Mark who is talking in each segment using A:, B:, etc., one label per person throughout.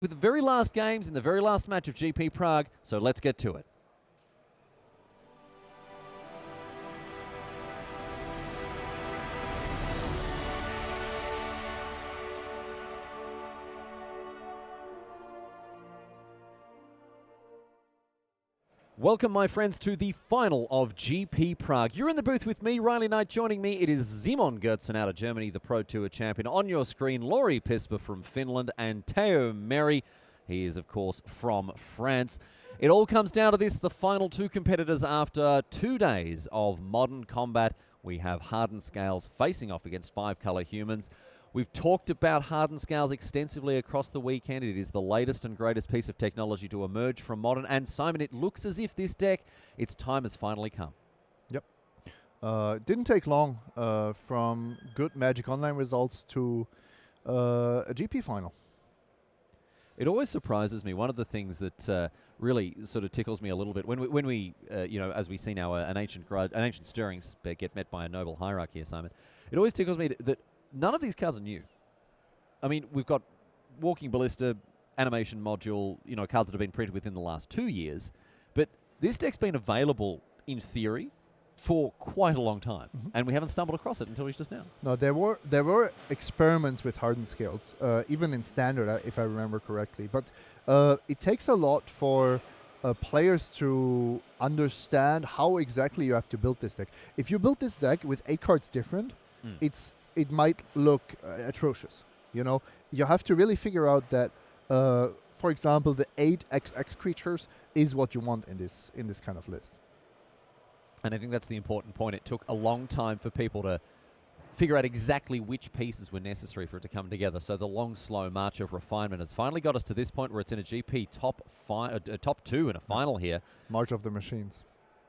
A: with the very last games in the very last match of GP Prague, so let's get to it. Welcome, my friends, to the final of GP Prague. You're in the booth with me, Riley Knight. Joining me, it is Simon Goertzen out of Germany, the Pro Tour champion. On your screen, Laurie Pisper from Finland and Teo Meri. He is, of course, from France. It all comes down to this, the final two competitors after 2 days of modern combat. We have hardened scales facing off against five-color humans. We've talked about hardened scales extensively across the weekend. It is the latest and greatest piece of technology to emerge from modern. And Simon, it looks as if this deck, its time has finally come.
B: Yep. Didn't take long from good Magic Online results to a GP final.
A: It always surprises me. One of the things that really sort of tickles me a little bit when we as we see now an ancient stirrings get met by a noble hierarchy here, Simon. It always tickles me that none of these cards are new. I mean, we've got Walking Ballista, Animation Module, cards that have been printed within the last 2 years. But this deck's been available, in theory, for quite a long time. Mm-hmm. And we haven't stumbled across it until just now.
B: No, there were experiments with hardened scales, even in Standard, if I remember correctly. But it takes a lot for players to understand how exactly you have to build this deck. If you build this deck with 8 cards different, it might look atrocious. You have to really figure out that, for example, the 8 XX creatures is what you want in this kind of list.
A: And I think that's the important point. It took a long time for people to figure out exactly which pieces were necessary for it to come together. So the long, slow march of refinement has finally got us to this point where it's in a GP top 2 in a final here.
B: March of the Machines.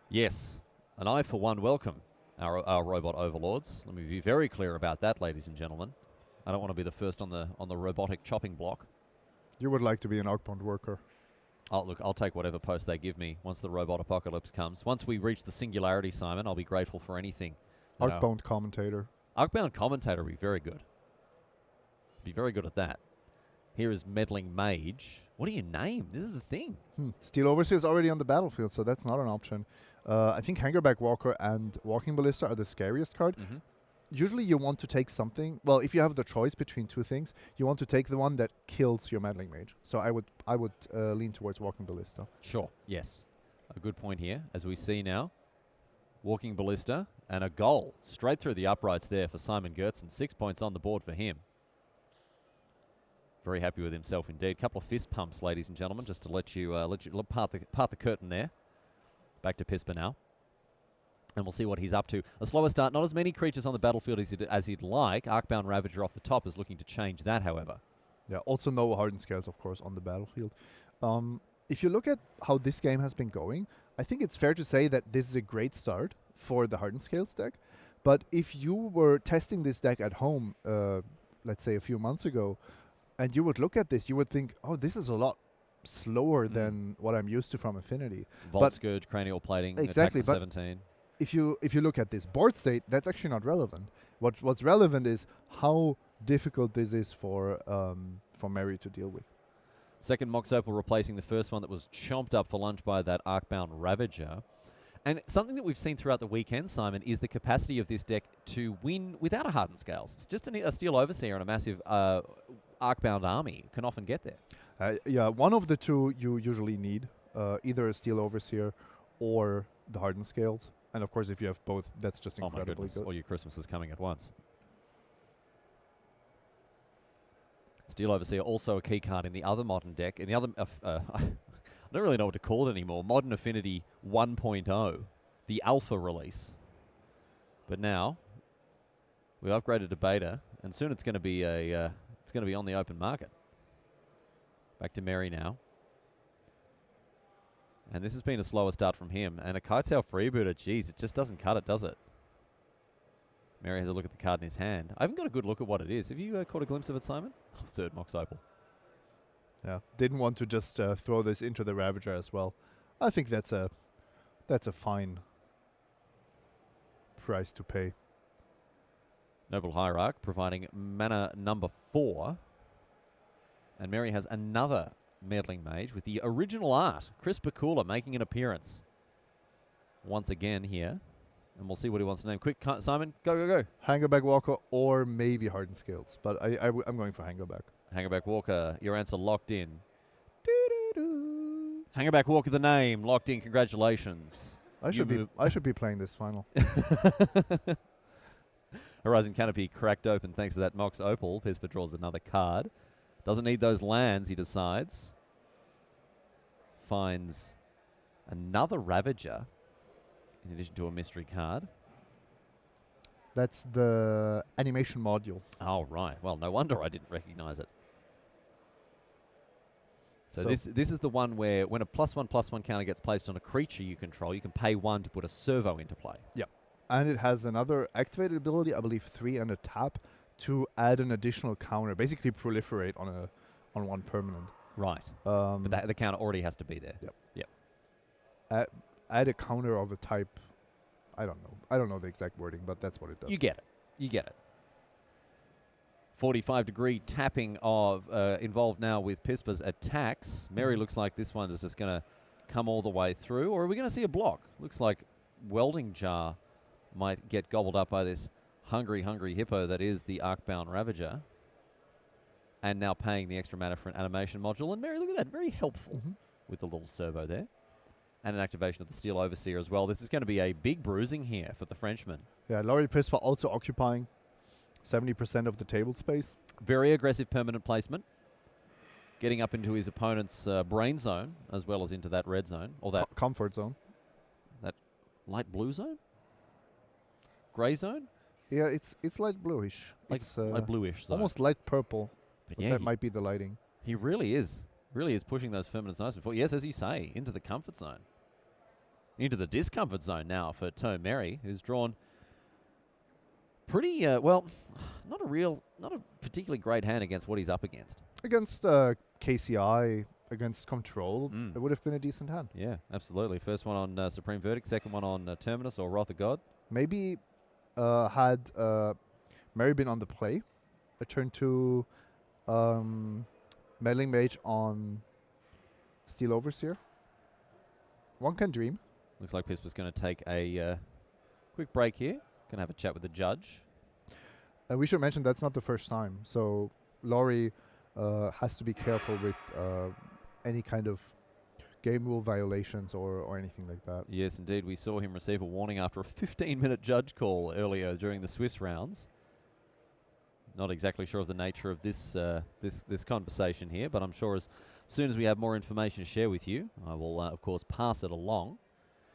A: Yes. And I, for one, welcome our robot overlords. Let me be very clear about that, ladies and gentlemen. I don't want to be the first on the robotic chopping block.
B: You would like to be an Arcbound worker.
A: Look, I'll take whatever post they give me once the robot apocalypse comes. Once we reach the singularity, Simon, I'll be grateful for anything.
B: Arcbound commentator.
A: Arcbound commentator would be very good. Be very good at that. Here is Meddling Mage. What do you name? This is the thing.
B: Steel Overseer is already on the battlefield, so that's not an option. I think Hangerback Walker and Walking Ballista are the scariest card. Mm-hmm. Usually you want to take something. Well, if you have the choice between two things, you want to take the one that kills your Meddling Mage. So I would lean towards Walking Ballista.
A: Sure, yes. A good point here, as we see now. Walking Ballista and a goal straight through the uprights there for Simon Goertzen. 6 points on the board for him. Very happy with himself indeed. Couple of fist pumps, ladies and gentlemen, just to let you part the curtain there. Back to Pisper now. And we'll see what he's up to. A slower start. Not as many creatures on the battlefield as he'd like. Arcbound Ravager off the top is looking to change that, however.
B: Yeah, also no hardened scales, of course, on the battlefield. If you look at how this game has been going, I think it's fair to say that this is a great start for the hardened scales deck. But if you were testing this deck at home, let's say a few months ago, and you would look at this, you would think, oh, this is a lot slower than what I'm used to from Affinity.
A: Vault Scourge, Cranial Plating,
B: exactly,
A: attack for 17.
B: If you look at this board state, that's actually not relevant. What's relevant is how difficult this is for Meri to deal with.
A: Second Mox Opal replacing the first one that was chomped up for lunch by that Arcbound Ravager. And something that we've seen throughout the weekend, Simon, is the capacity of this deck to win without a hardened scales. It's just a Steel Overseer and a massive Arcbound army can often get there.
B: Yeah, one of the two you usually need, either a Steel Overseer or the hardened scales. And of course, if you have both, that's just incredibly good.
A: All your Christmas is coming at once. Steel Overseer, also a key card in the other modern deck. In the other, I don't really know what to call it anymore. Modern Affinity 1.0, the alpha release. But now we've upgraded to beta, and soon it's going to be on the open market. Back to Meri now. And this has been a slower start from him. And a Kitesail Freebooter, geez, it just doesn't cut it, does it? Meri has a look at the card in his hand. I haven't got a good look at what it is. Have you caught a glimpse of it, Simon? Oh, third Mox Opal.
B: Yeah, didn't want to just throw this into the Ravager as well. I think that's a fine price to pay.
A: Noble Hierarch providing mana number 4. And Mary has another meddling mage with the original art. Chris Bakula making an appearance once again here. And we'll see what he wants to name. Quick, Simon, go.
B: Hangerback Walker or maybe Hardened Scales. But I'm going for Hangerback.
A: Hangerback Walker, your answer locked in. Doo-doo-doo. Hangerback Walker, the name, locked in. Congratulations.
B: I should be playing this final.
A: Horizon Canopy cracked open thanks to that Mox Opal. Pispa draws another card. Doesn't need those lands, he decides. Finds another Ravager in addition to a mystery card.
B: That's the animation module.
A: Oh, right. Well, no wonder I didn't recognize it. So this is the one where when a +1/+1 counter gets placed on a creature you control, you can pay 1 to put a servo into play.
B: Yeah. And it has another activated ability, I believe 3 and a tap, to add an additional counter. Basically proliferate on one permanent.
A: Right. But the counter already has to be there.
B: Yep. Add a counter of a type. I don't know. I don't know the exact wording, but that's what it does.
A: You get it. 45-degree tapping of involved now with Pispa's attacks. Mary looks like this one is just going to come all the way through. Or are we going to see a block? Looks like Welding Jar might get gobbled up by this hungry hippo that is the Arcbound Ravager. And now paying the extra mana for an animation module. And Mary, look at that. Very helpful with the little servo there. And an activation of the Steel Overseer as well. This is going to be a big bruising here for the Frenchman.
B: Yeah, Laurie Pispa also occupying 70% of the table space.
A: Very aggressive permanent placement. Getting up into his opponent's brain zone as well as into that red zone. Or that
B: comfort zone.
A: That light blue zone? Grey zone?
B: Yeah, it's light bluish.
A: It's light bluish zone.
B: Almost light purple.
A: But
B: yeah, that might be the lighting.
A: He really is. Really is pushing those permanents nice before. Yes, as you say, into the comfort zone. Into the discomfort zone now for Tome Mary, who's drawn pretty, not a particularly great hand against what he's up against.
B: Against KCI, against Control, it would have been a decent hand.
A: Yeah, absolutely. First one on Supreme Verdict, second one on Terminus or Wrath of God.
B: Maybe had Mary been on the play, a turn 2 Meddling Mage on Steel Overseer. One can dream.
A: Looks like Pispa's going to take a quick break here. Going to have a chat with the judge.
B: And we should mention that's not the first time. So Laurie has to be careful with any kind of game rule violations or anything like that.
A: Yes, indeed. We saw him receive a warning after a 15-minute judge call earlier during the Swiss rounds. Not exactly sure of the nature of this this conversation here, but I'm sure as soon as we have more information to share with you, I will, of course, pass it along.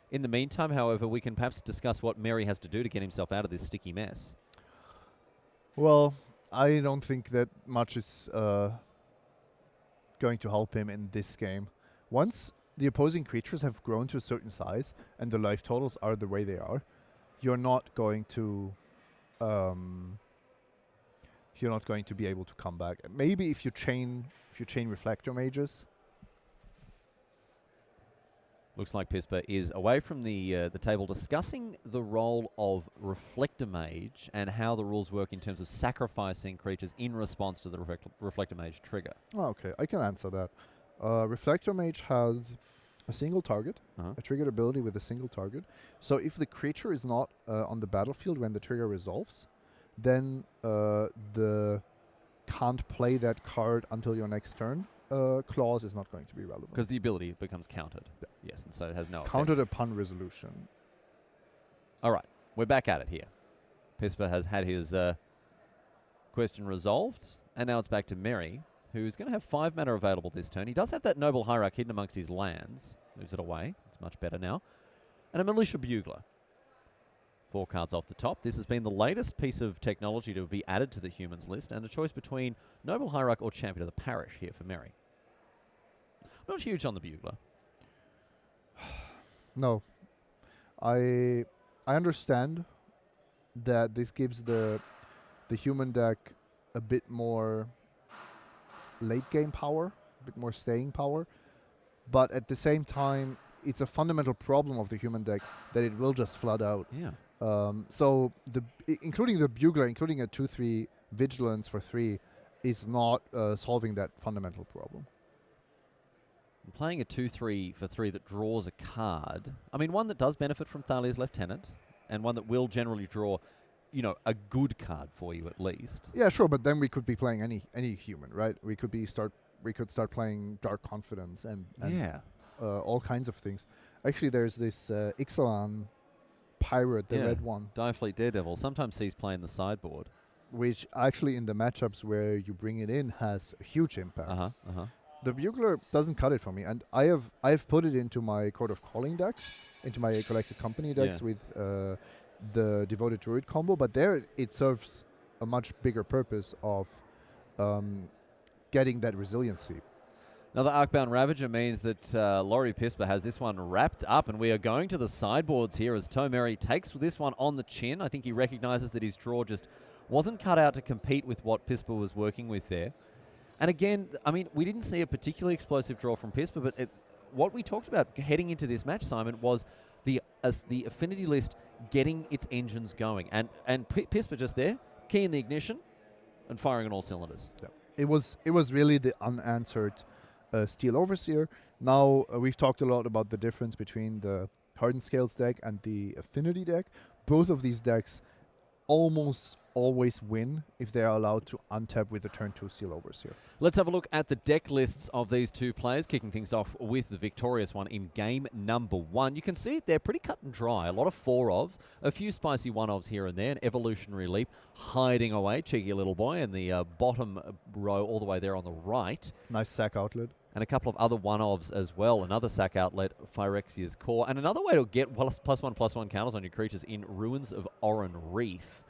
A: In the meantime, however, we can perhaps discuss what Mary has to do to get himself out of this sticky mess.
B: Well, I don't think that much is going to help him in this game. Once the opposing creatures have grown to a certain size and the life totals are the way they are, you're not going to be able to come back. Maybe if you chain Reflector Mages.
A: Looks like Pispa is away from the table discussing the role of Reflector Mage and how the rules work in terms of sacrificing creatures in response to the Reflector Mage trigger.
B: Oh, okay, I can answer that. Reflector Mage has a single target, a triggered ability with a single target. So if the creature is not on the battlefield when the trigger resolves, then the can't play that card until your next turn clause is not going to be relevant.
A: Because the ability becomes countered. Yeah. Yes, and so it has no
B: countered upon resolution.
A: All right, we're back at it here. Pispa has had his question resolved, and now it's back to Mary, who's going to have 5 mana available this turn. He does have that Noble Hierarch hidden amongst his lands. Moves it away. It's much better now. And a Militia Bugler. 4 cards off the top. This has been the latest piece of technology to be added to the humans list, and a choice between Noble Hierarch or Champion of the Parish here for Mary. Not huge on the Bugler.
B: No. I understand that this gives the human deck a bit more late game power, a bit more staying power, but at the same time, it's a fundamental problem of the human deck that it will just flood out.
A: Yeah.
B: So including the Bugler, including a 2/3 Vigilance for 3, is not solving that fundamental problem.
A: Playing a 2-3 for 3 that draws a card. I mean, one that does benefit from Thalia's Lieutenant, and one that will generally draw, a good card for you at least.
B: Yeah, sure, but then we could be playing any human, right? We could start playing Dark Confidence and all kinds of things. Actually, there's this Ixalan pirate, the red one,
A: Direfleet Daredevil. Sometimes he's playing the sideboard,
B: which actually in the matchups where you bring it in has a huge impact. The Bugler doesn't cut it for me, and I've put it into my Court of Calling decks, into my Collected Company decks with the Devoted Druid combo, but there it serves a much bigger purpose of getting that resiliency.
A: Now the Arcbound Ravager means that Laurie Pisper has this one wrapped up, and we are going to the sideboards here as Tomeri takes this one on the chin. I think he recognizes that his draw just wasn't cut out to compete with what Pisper was working with there. And again, I mean, we didn't see a particularly explosive draw from Pisper, but what we talked about heading into this match, Simon, was the affinity list getting its engines going. And Pisper just there, key in the ignition and firing on all cylinders.
B: Yeah. It was really the unanswered Steel Overseer. Now, we've talked a lot about the difference between the Hardened Scales deck and the Affinity deck. Both of these decks almost always win if they are allowed to untap with the turn 2 Steel Overseer.
A: Let's have a look at the deck lists of these two players, kicking things off with the victorious one in game number 1. You can see it there, pretty cut and dry. A lot of 4-ofs, a few spicy 1-ofs here and there, an Evolutionary Leap hiding away, cheeky little boy, in the bottom row all the way there on the right.
B: Nice sack outlet.
A: And a couple of other 1-ofs as well. Another sack outlet, Phyrexia's Core. And another way to get +1/+1 counters on your creatures in Ruins of Oran Reef.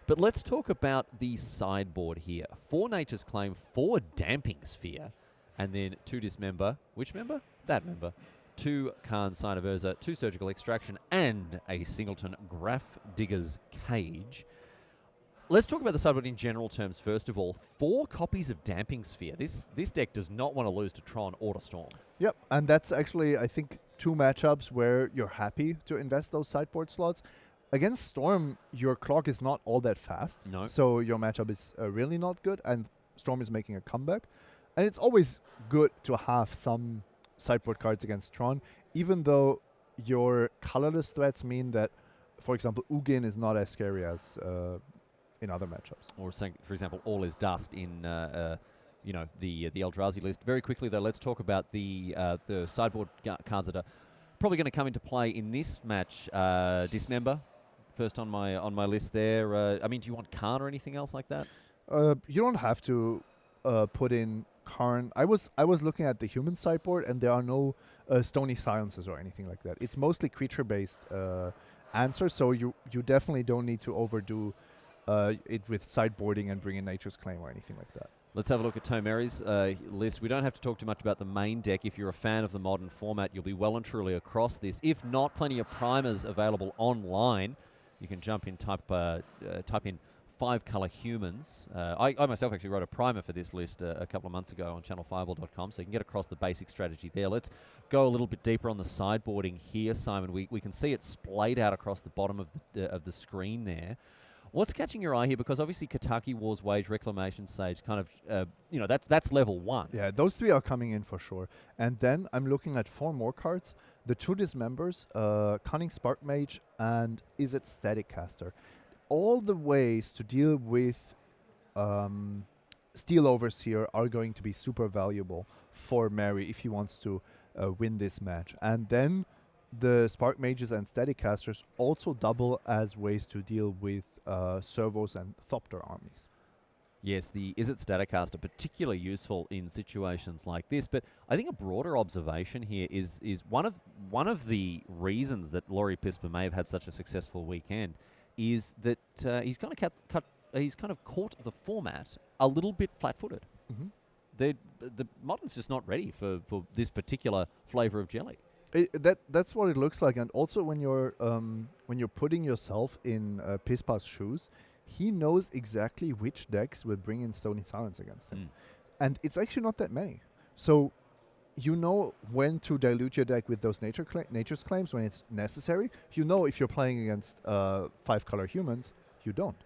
A: But let's talk about the sideboard here. 4 Nature's Claim, 4 Damping Sphere, and then 2 Dismember. Which member? That member. 2 Khan's Sign of Urza, 2 Surgical Extraction, and a Singleton Graph Digger's Cage. Let's talk about the sideboard in general terms first of all. 4 copies of Damping Sphere. This deck does not want to lose to Tron or to Storm.
B: Yep, and that's actually, I think, 2 matchups where you're happy to invest those sideboard slots. Against Storm, your clock is not all that fast.
A: No.
B: So your matchup is really not good, and Storm is making a comeback. And it's always good to have some sideboard cards against Tron, even though your colorless threats mean that, for example, Ugin is not as scary as in other matchups.
A: Or, for example, All is Dust in the Eldrazi list. Very quickly, though, let's talk about the sideboard cards that are probably going to come into play in this match. Dismember. First on my list there. I mean, do you want Karn or anything else like that?
B: You don't have to put in Karn. I was looking at the human sideboard, and there are no Stony Silences or anything like that. It's mostly creature-based answers, so you definitely don't need to overdo it with sideboarding and bring in Nature's Claim or anything like that.
A: Let's have a look at Tomeri's list. We don't have to talk too much about the main deck. If you're a fan of the modern format, you'll be well and truly across this. If not, plenty of primers available online. You can jump in, type in 5-color humans. I myself actually wrote a primer for this list a couple of months ago on channelfireball.com, so you can get across the basic strategy there. Let's go a little bit deeper on the sideboarding here, Simon. We can see it splayed out across the bottom of the screen there. What's catching your eye here? Because obviously Kataki, War's Wage, Reclamation Sage, kind of, that's level 1.
B: Yeah, those 3 are coming in for sure. And then I'm looking at 4 more cards. The 2 Dismembers, Cunning Spark Mage, and Izzet Static Caster. All the ways to deal with Steel Overseer are going to be super valuable for Mary if he wants to win this match. And then the Spark Mages and Static Casters also double as ways to deal with Servos and Thopter armies.
A: Yes, the Izzet Staticaster particularly useful in situations like this. But I think a broader observation here is one of the reasons that Laurie Pisper may have had such a successful weekend is that he's kind of caught the format a little bit flat-footed.
B: Mm-hmm.
A: The Modern's just not ready for this particular flavor of jelly.
B: That's what it looks like, and also when you're putting yourself in Pispar's shoes, he knows exactly which decks will bring in Stony Silence against him, and it's actually not that many. So you know when to dilute your deck with those Nature's Claims when it's necessary. You know if you're playing against 5-color humans, you don't.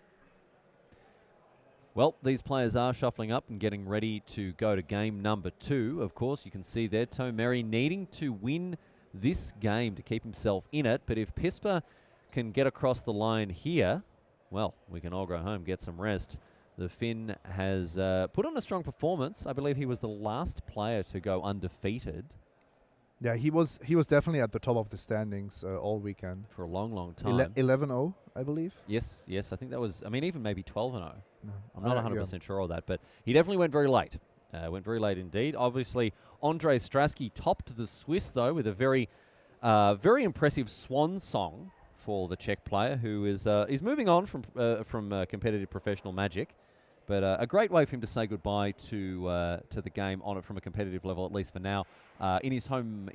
A: Well, these players are shuffling up and getting ready to go to game number 2. Of course, you can see there Tomeri needing to win this game to keep himself in it. But if Pispa can get across the line here, well, we can all go home, get some rest. The Finn has put on a strong performance. I believe he was the last player to go undefeated.
B: Yeah, he was definitely at the top of the standings all weekend.
A: For a long, long time.
B: 11-0, I believe.
A: Yes, I think that was, I mean, even maybe 12-0.
B: No.
A: I'm not 100% sure of that, but he definitely went very late. Went very late indeed. Obviously, Andre Strasky topped the Swiss, though, with a very, very impressive swan song for the Czech player, who is moving on from competitive professional Magic. But a great way for him to say goodbye to the game on it from a competitive level, at least for now, in his home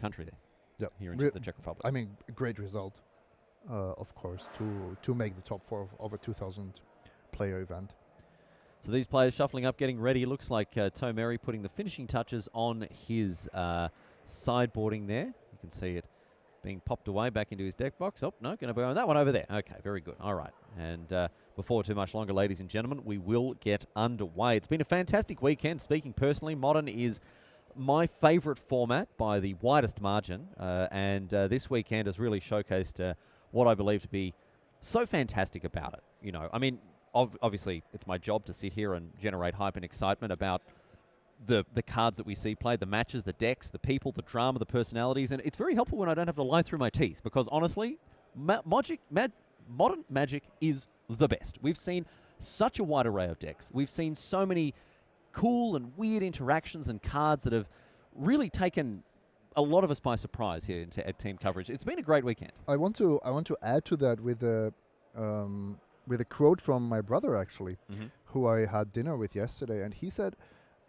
A: country there.
B: Yep.
A: Here in the Czech Republic.
B: I mean, a great result, of course, to make the top 4 of a 2,000 player event.
A: So these players shuffling up, getting ready. Looks like Tomeri putting the finishing touches on his sideboarding there. You can see it being popped away back into his deck box. Oh, no, going to be on that one over there. Okay, very good. All right. And before too much longer, ladies and gentlemen, we will get underway. It's been a fantastic weekend. Speaking personally, Modern is my favourite format by the widest margin. And this weekend has really showcased what I believe to be so fantastic about it. You know, I mean, obviously, it's my job to sit here and generate hype and excitement about the cards that we see played, the matches, the decks, the people, the drama, the personalities, and it's very helpful when I don't have to lie through my teeth, because honestly, Modern Magic is the best. We've seen such a wide array of decks. We've seen so many cool and weird interactions and cards that have really taken a lot of us by surprise here at Team Coverage. It's been a great weekend.
B: I want to add to that with a quote from my brother, actually, who I had dinner with yesterday, and he said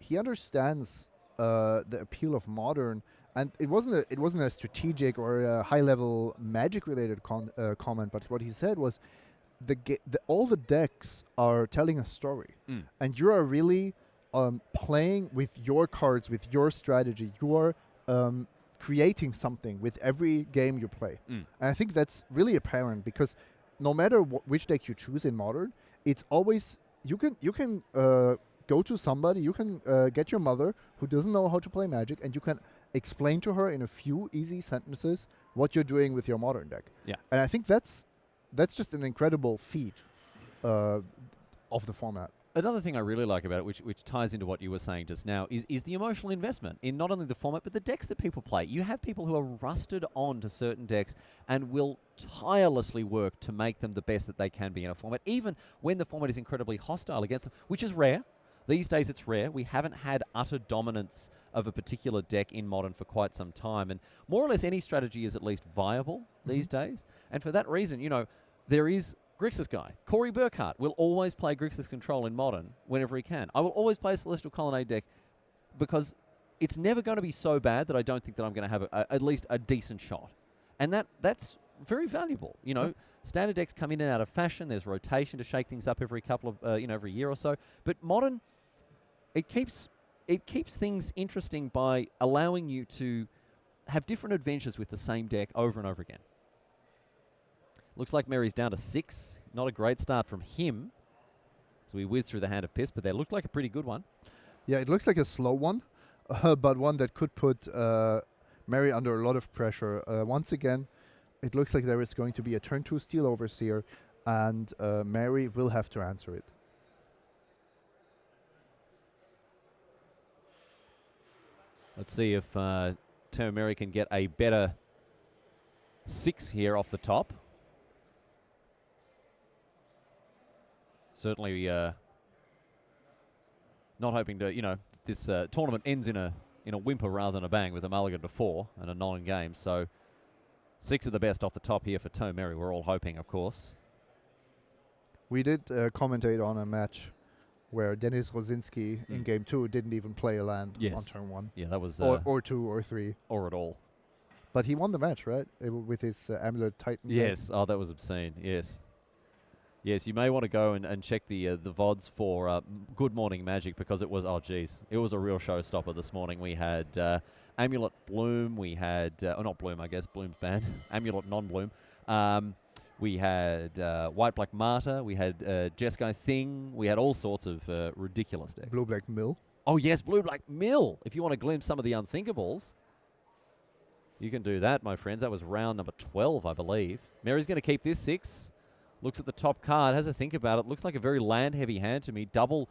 B: he understands the appeal of Modern, and it wasn't a strategic or a high level Magic related comment, but what he said was all the decks are telling a story, and you are really playing with your cards, with your strategy. You are creating something with every game you play, and I think that's really apparent, because no matter which deck you choose in Modern, it's always you can go to somebody, you can get your mother who doesn't know how to play Magic, and you can explain to her in a few easy sentences what you're doing with your Modern deck.
A: Yeah.
B: And I think that's just an incredible feat of the format.
A: Another thing I really like about it, which ties into what you were saying just now, is the emotional investment in not only the format, but the decks that people play. You have people who are rusted on to certain decks and will tirelessly work to make them the best that they can be in a format, even when the format is incredibly hostile against them, which is rare. These days it's rare. We haven't had utter dominance of a particular deck in Modern for quite some time, and more or less any strategy is at least viable these days. And for that reason, you know, there is Grixis guy. Corey Burkhart will always play Grixis Control in Modern whenever he can. I will always play a Celestial Colonnade deck, because it's never going to be so bad that I don't think that I'm going to have at least a decent shot. And that's very valuable. You know, standard decks come in and out of fashion. There's rotation to shake things up every couple of, every year or so. But Modern, it keeps things interesting by allowing you to have different adventures with the same deck over and over again. Looks like Mary's down to 6. Not a great start from him. So we whiz through the hand of Piss, but that looked like a pretty good one.
B: Yeah, it looks like a slow one, but one that could put Mary under a lot of pressure. Once again, it looks like there is going to be a turn 2 Steel Overseer, and Mary will have to answer it.
A: Let's see if Mary can get a better 6 here off the top. Certainly not hoping to, this tournament ends in a whimper rather than a bang, with a mulligan to 4 and a non-game. So 6 of the best off the top here for Mary. We're all hoping, of course.
B: We did commentate on a match where Denis Rosinski in Game 2 didn't even play a land on turn 1.
A: Yeah, that was...
B: or 2 or 3.
A: Or at all.
B: But he won the match, right? With his Amulet Titan.
A: Yes. Oh, that was obscene. Yes. Yes, you may want to go and check the VODs for Good Morning Magic, because it was, it was a real showstopper this morning. We had Amulet Bloom. We had... not Bloom, I guess. Bloom's banned. Amulet non-Bloom. We had White-Black Martyr. We had Jeskai Thing. We had all sorts of ridiculous decks.
B: Blue-black mill.
A: Oh, yes, Blue-Black Mill. If you want to glimpse some of the unthinkables, you can do that, my friends. That was round number 12, I believe. Mary's going to keep this 6. Looks at the top card, has a think about it. Looks like a very land-heavy hand to me. Double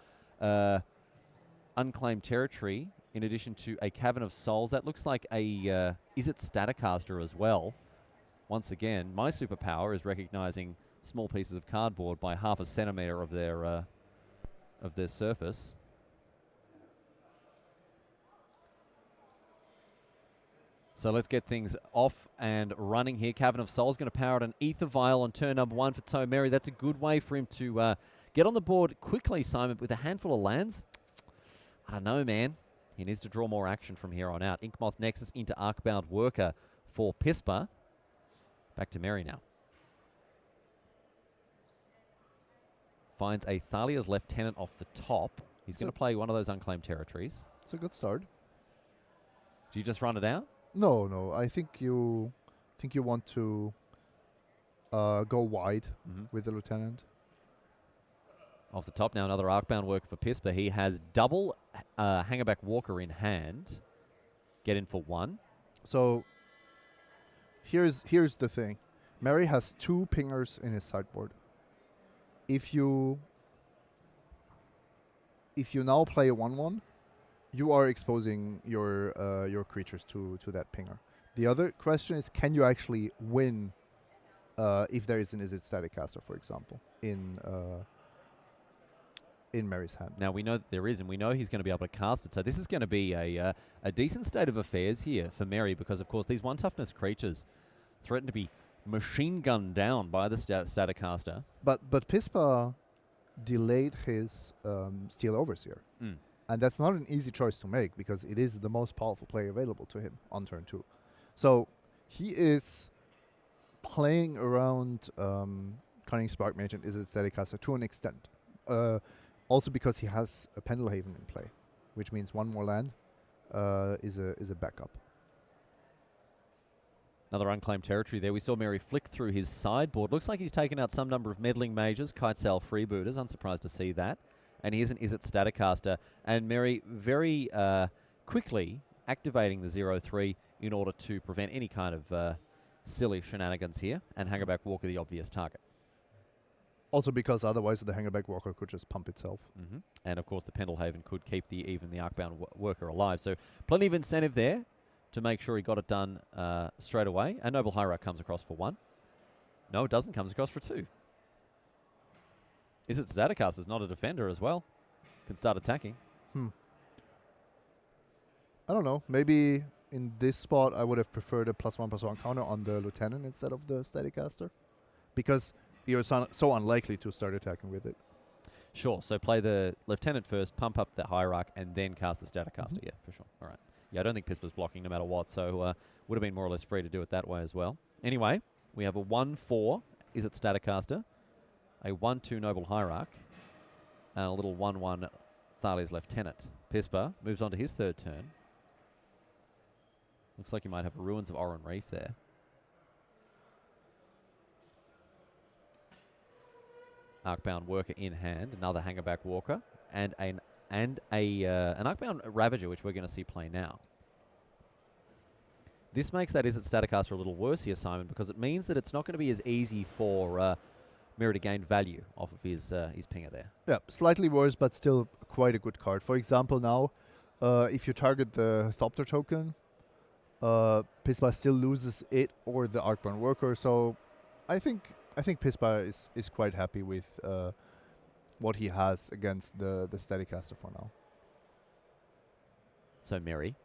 A: unclaimed territory in addition to a Cavern of Souls. That looks like a Is It Staticaster as well. Once again, my superpower is recognizing small pieces of cardboard by half a centimeter of their surface. So let's get things off and running here. Cavern of Souls going to power out an Ether Vial on turn number 1 for Tomeri. That's a good way for him to get on the board quickly, Simon, with a handful of lands. I don't know, man. He needs to draw more action from here on out. Inkmoth Nexus into Arcbound Worker for Pispa. Back to Mary now. Finds a Thalia's Lieutenant off the top. He's going to play one of those unclaimed territories.
B: It's a good start.
A: Do you just run it out?
B: No. I think you want to go wide with the Lieutenant.
A: Off the top now, another Arcbound Worker for Pispa. He has double Hangerback Walker in hand. Get in for 1.
B: So here's the thing. Mary has 2 pingers in his sideboard. If you now play a 1/1, you are exposing your creatures to that pinger. The other question is, can you actually win if there is an Is It Staticaster, for example, in Mary's hand?
A: Now, we know that there is, and we know he's going to be able to cast it. So this is going to be a decent state of affairs here for Mary because, of course, these 1-toughness creatures threaten to be machine gunned down by the Staticaster.
B: But Pispa delayed his Steel Overseer. And that's not an easy choice to make because it is the most powerful play available to him on turn 2. So he is playing around Cunning Spark Mage and Is It Staticaster to an extent. Also because he has a Pendelhaven in play, which means 1 more land is a backup.
A: Another unclaimed territory there. We saw Mary flick through his sideboard. Looks like he's taken out some number of Meddling Mages, Kitesail Freebooters. Unsurprised to see that. And here's an Is It Staticaster. And Mary very quickly activating the 0-3 in order to prevent any kind of silly shenanigans here. And Hangerback Walker the obvious target.
B: Also because otherwise the Hangerback Walker could just pump itself.
A: And of course the Pendelhaven could keep even the Arcbound Worker alive. So plenty of incentive there to make sure he got it done straight away. A Noble Hierarch comes across for 1. No, it doesn't. Comes across for 2. Is It Staticaster's not a defender as well? Can start attacking.
B: I don't know. Maybe in this spot I would have preferred a +1/+1 counter on the Lieutenant instead of the Staticaster. Because you're so unlikely to start attacking with it.
A: Sure. So play the Lieutenant first, pump up the Hierarch, and then cast the Staticaster. Yeah, for sure. All right. Yeah, I don't think Pispa's blocking no matter what, so would have been more or less free to do it that way as well. Anyway, we have a 1/4 Is It Staticaster, a 1/2 Noble Hierarch, and a little 1/1 Thalia's Lieutenant. Pispa moves on to his 3rd turn. Looks like you might have Ruins of Oran Reef there. Arcbound Worker in hand, another Hangerback Walker, and an Arcbound Ravager, which we're going to see play now. This makes that Is It Staticaster a little worse here, Simon, because it means that it's not going to be as easy for Mirror to gain value off of his pinger there.
B: Yeah, slightly worse, but still quite a good card. For example, now, if you target the Thopter token, Pispa still loses it or the Arcbound Worker. So I think Pispa is quite happy with what he has against the Staticaster for now.
A: So Mary,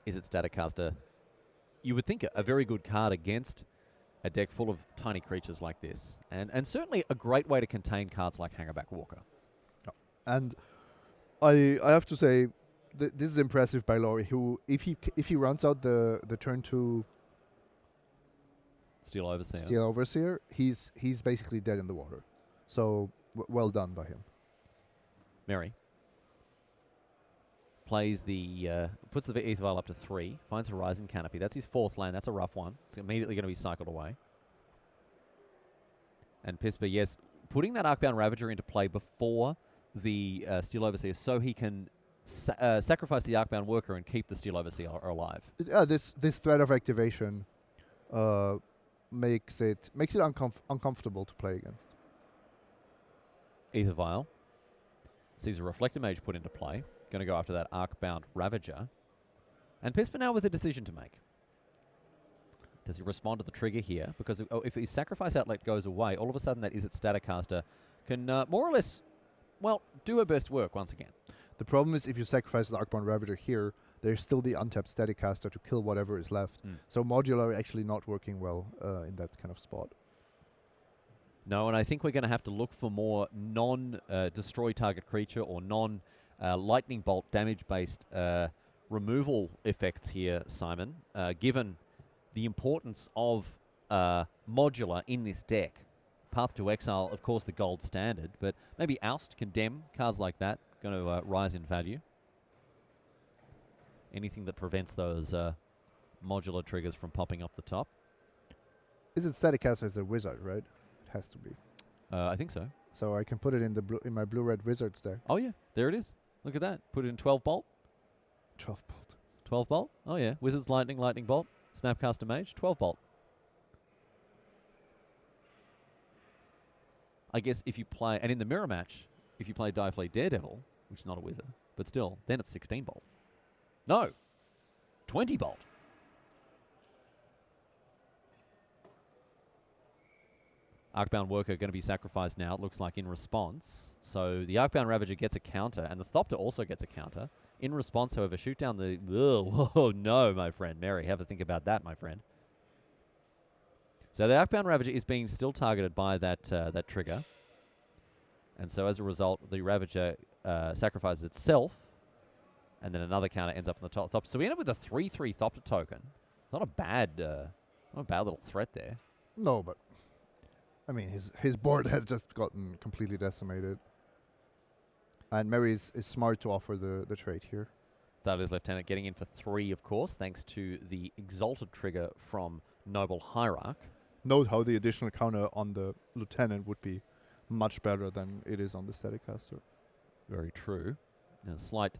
A: Is It Staticaster? You would think a very good card against a deck full of tiny creatures like this, and certainly a great way to contain cards like Hangerback Walker.
B: And I have to say, this is impressive by Laurie, who if he runs out the turn 2
A: Steel Overseer.
B: Steel Overseer, he's basically dead in the water. So well done by him.
A: Mary plays puts the Ether Vial up to 3, finds Horizon Canopy. That's his 4th land. That's a rough one. It's immediately going to be cycled away. And Pispa, yes, putting that Arcbound Ravager into play before the Steel Overseer so he can sacrifice the Arcbound Worker and keep the Steel Overseer alive.
B: This threat of activation makes it uncomfortable to play against.
A: Ether Vial sees a Reflector Mage put into play. Going to go after that Arcbound Ravager. And Pispa now with a decision to make. Does he respond to the trigger here? Because if his Sacrifice Outlet goes away, all of a sudden that Izzet Staticaster can more or less, well, do her best work once again.
B: The problem is if you sacrifice the Arcbound Ravager here, there's still the untapped Staticaster to kill whatever is left. So modular actually not working well in that kind of spot.
A: No, and I think we're going to have to look for more non-destroy target creature or non-lightning bolt damage-based removal effects here, Simon, given the importance of modular in this deck. Path to Exile, of course, the gold standard, but maybe Oust, Condemn, cards like that, going to rise in value. Anything that prevents those modular triggers from popping up the top.
B: Is it Staticaster as a wizard, right? It has to be.
A: I think so.
B: So I can put it in my blue-red wizard stack.
A: Oh, yeah. There it is. Look at that. Put it in 12 bolt.
B: 12 bolt.
A: 12 bolt? Oh, yeah. Wizard's Lightning, Lightning Bolt. Snapcaster Mage, 12 bolt. I guess if you play, and in the mirror match, if you play Direfleet Daredevil, which is not a wizard, but still, then it's 16 bolt. No, 20 bolt. Arcbound Worker going to be sacrificed now, it looks like, in response. So the Arcbound Ravager gets a counter, and the Thopter also gets a counter. In response, however, shoot down the... Oh, no, my friend. Mary, have a think about that, my friend. So the Arcbound Ravager is being still targeted by that trigger. And so as a result, the Ravager sacrifices itself, and then another counter ends up on the top Thopter. So we end up with a 3/3 Thopter token. Not a bad little threat there.
B: No, but... I mean, his board has just gotten completely decimated. And Mary is smart to offer the trade here.
A: Thalia's Lieutenant getting in for 3, of course, thanks to the Exalted trigger from Noble Hierarch.
B: Note how the additional counter on the Lieutenant would be much better than it is on the Staticaster.
A: Very true. A slight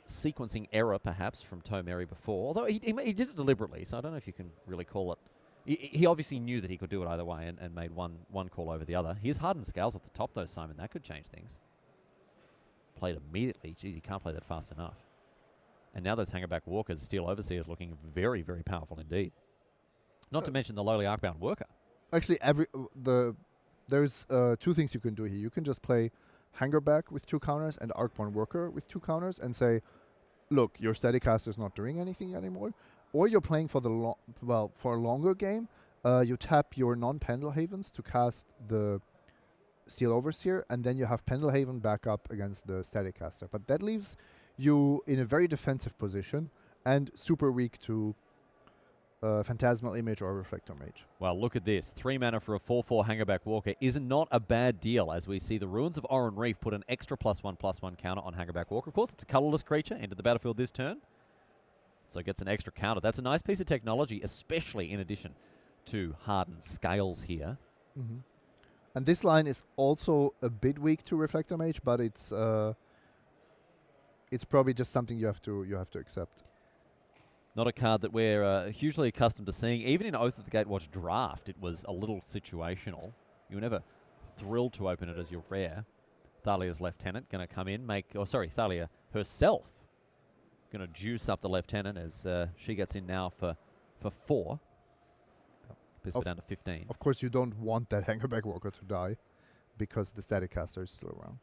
A: sequencing error, perhaps, from Toe Mary before. Although he did it deliberately, so I don't know if you can really call it. He obviously knew that he could do it either way and made one call over the other. Here's Hardened Scales off the top, though, Simon. That could change things. Played immediately. Jeez, you can't play that fast enough. And now those Hangerback Walkers, Steel Overseers, looking very, very powerful indeed. Not to mention the lowly Arcbound Worker.
B: Actually, there's 2 things you can do here. You can just play Hangerback with 2 counters and Arcbound Worker with 2 counters and say, look, your Staticaster is not doing anything anymore. Or you're playing for for a longer game. You tap your non-Pendelhavens to cast the Steel Overseer, and then you have Pendelhaven back up against the Staticaster. But that leaves you in a very defensive position and super weak to Phantasmal Image or Reflector Mage.
A: Well, look at this. 3 mana for a 4/4 Hangerback Walker is not a bad deal, as we see the Ruins of Oran Reef put an extra +1/+1 counter on Hangerback Walker. Of course, it's a colorless creature, entered the battlefield this turn, so it gets an extra counter. That's a nice piece of technology, especially in addition to Hardened Scales here.
B: Mm-hmm. And this line is also a bit weak to Reflector Mage, but it's probably just something you have to accept.
A: Not a card that we're hugely accustomed to seeing. Even in Oath of the Gatewatch draft, it was a little situational. You were never thrilled to open it as your rare. Thalia's Lieutenant going to come in, Thalia herself going to juice up the Lieutenant as she gets in now for 4. Pispa down to 15.
B: Of course, you don't want that Hangerback Walker to die because the Staticaster is still around.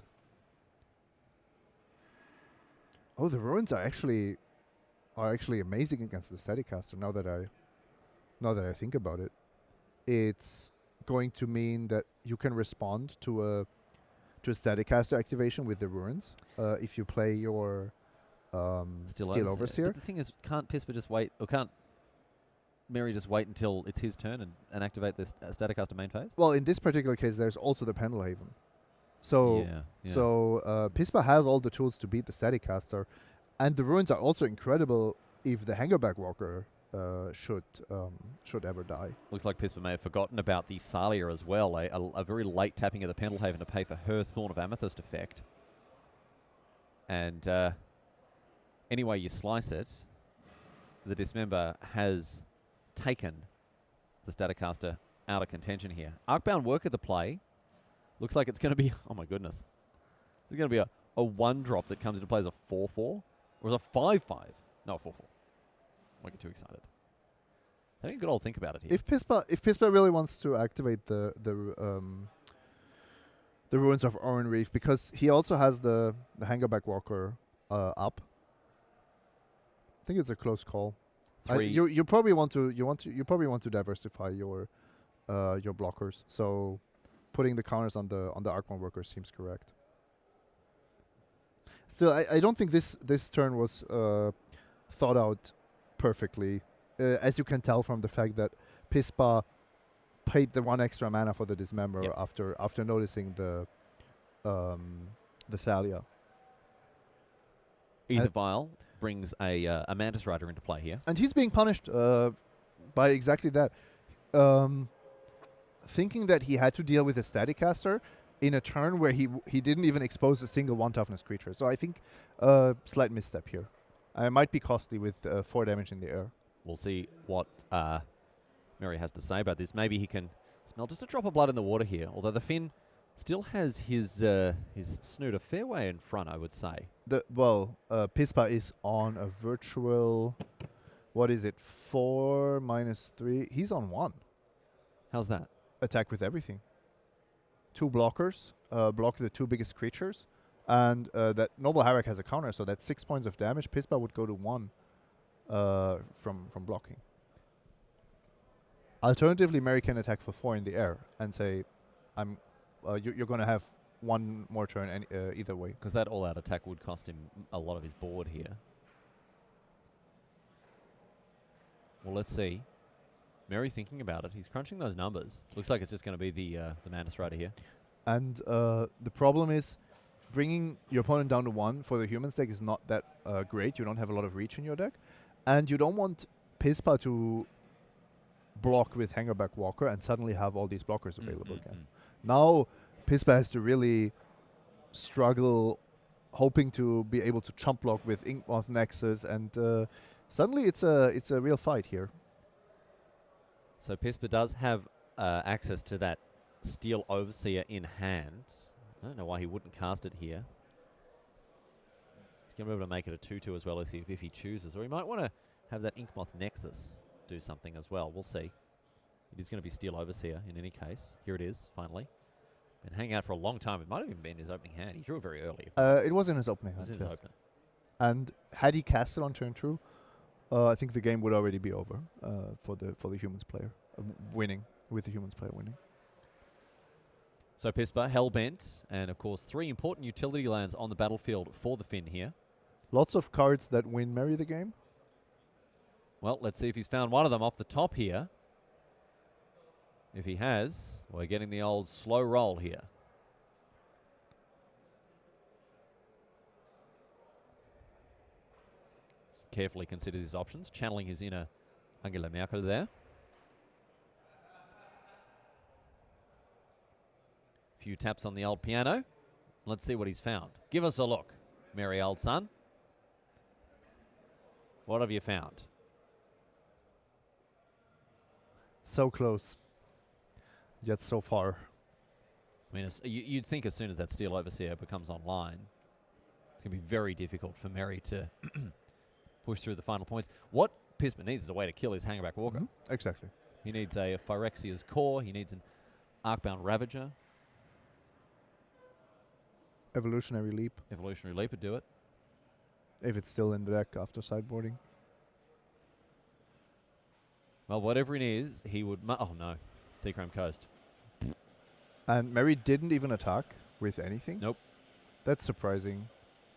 B: Oh, the Ruins are actually amazing against the Staticaster. Now that I think about it, it's going to mean that you can respond to a Staticaster activation with the Ruins if you play your Steel Overseer.
A: But the thing is, can't Pispa just wait, or can't Mary just wait until it's his turn and activate this Staticaster main phase?
B: Well, in this particular case, there's also the Pendelhaven. So,
A: yeah.
B: Pispa has all the tools to beat the Staticaster, and the Ruins are also incredible if the Hangerback Walker should ever die.
A: Looks like Pispa may have forgotten about the Thalia as well. A very late tapping of the Pendelhaven to pay for her Thorn of Amethyst effect. And any way you slice it, the Dismember has taken the Staticaster out of contention here. Arcbound Worker the play. Looks like it's going to be, oh my goodness. It's going to be a 1-drop that comes into play as a 4-4. Or is a 5-5? No, 4-4. Don't get too excited. Having a good old think about it here.
B: If Pispa really wants to activate the Ruins of Oran Reef, because he also has the Hangerback Walker up. I think it's a close call. You probably want to diversify your blockers. So putting the counters on the Arcbound Worker seems correct. Still, I don't think this turn was thought out perfectly, as you can tell from the fact that Pispa paid the 1 extra mana for the Dismember after noticing the Thalia.
A: Either Vial brings a Mantis Rider into play here.
B: And he's being punished by exactly that. Thinking that he had to deal with a Staticaster in a turn where he didn't even expose a single 1-toughness creature. So I think slight misstep here. It might be costly with 4 damage in the air.
A: We'll see what Mary has to say about this. Maybe he can smell just a drop of blood in the water here. Although the Finn still has his snoot a fair way in front, I would say.
B: Pispa is on a virtual, what is it, 4 minus 3? He's on 1.
A: How's that?
B: Attack with everything. 2 blockers, block the 2 biggest creatures, and that Noble Hierarch has a counter, so that's 6 points of damage. Pispa would go to 1 from blocking. Alternatively, Mary can attack for 4 in the air and say, you're going to have 1 more turn either way.
A: Because that all-out attack would cost him a lot of his board here. Well, let's see. Mary thinking about it. He's crunching those numbers. Looks like it's just going to be the Mantis Rider here.
B: And the problem is bringing your opponent down to 1 for the humans deck is not that great. You don't have a lot of reach in your deck. And you don't want Pispa to block with Hangerback Walker and suddenly have all these blockers available again. Now Pispa has to really struggle, hoping to be able to chump block with Inkmoth Nexus, and suddenly it's a real fight here.
A: So Pispa does have access to that Steel Overseer in hand. I don't know why he wouldn't cast it here. He's going to be able to make it a 2-2 as well if he chooses. Or he might want to have that Inkmoth Nexus do something as well. We'll see. It is going to be Steel Overseer in any case. Here it is, finally. Been hanging out for a long time. It might have even been his opening hand. He drew it very early.
B: It was in his opening hand.
A: It was in his opener.
B: And had he cast it on turn 2, I think the game would already be over for the humans player winning, with the humans player winning.
A: So Pispa, Hellbent, and of course 3 important utility lands on the battlefield for the Finn here.
B: Lots of cards that win Mary the game.
A: Well, let's see if he's found one of them off the top here. If he has, we're getting the old slow roll here. Carefully considers his options, channeling his inner Angela Merkel there. Few taps on the old piano. Let's see what he's found. Give us a look, merry old son. What have you found?
B: So close, yet so far.
A: I mean, you'd think as soon as that Steel Overseer becomes online, it's going to be very difficult for Mary to push through the final points. What Pispa needs is a way to kill his Hangerback Walker.
B: Exactly.
A: He needs a Phyrexia's Core. He needs an Arcbound Ravager.
B: Evolutionary Leap.
A: Evolutionary Leap would do it.
B: If it's still in the deck after sideboarding.
A: Well, whatever it is, he would... oh, no. Seacram Coast.
B: And Mary didn't even attack with anything?
A: Nope.
B: That's surprising.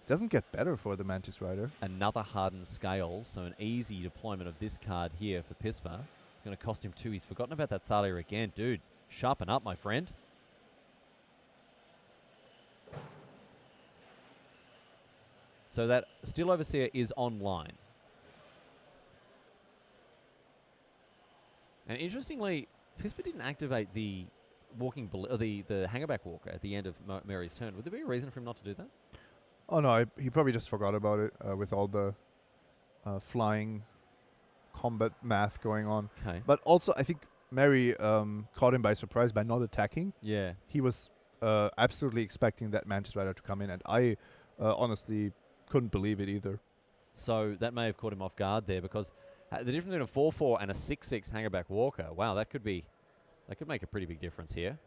B: Doesn't get better for the Mantis Rider.
A: Another Hardened Scale, so an easy deployment of this card here for Pispa. It's going to cost him 2. He's forgotten about that Thalia again. Dude, sharpen up, my friend. So that Steel Overseer is online. And interestingly, Pispa didn't activate the the hangerback walker at the end of Mary's turn. Would there be a reason for him not to do that?
B: Oh no, he probably just forgot about it with all the flying combat math going on.
A: Okay.
B: But also, I think Mary caught him by surprise by not attacking.
A: Yeah.
B: He was absolutely expecting that Mantis Rider to come in, and I honestly couldn't believe it either.
A: So that may have caught him off guard there, because the difference between a 4/4 and a 6/6 hangerback walker, wow, that could make a pretty big difference here.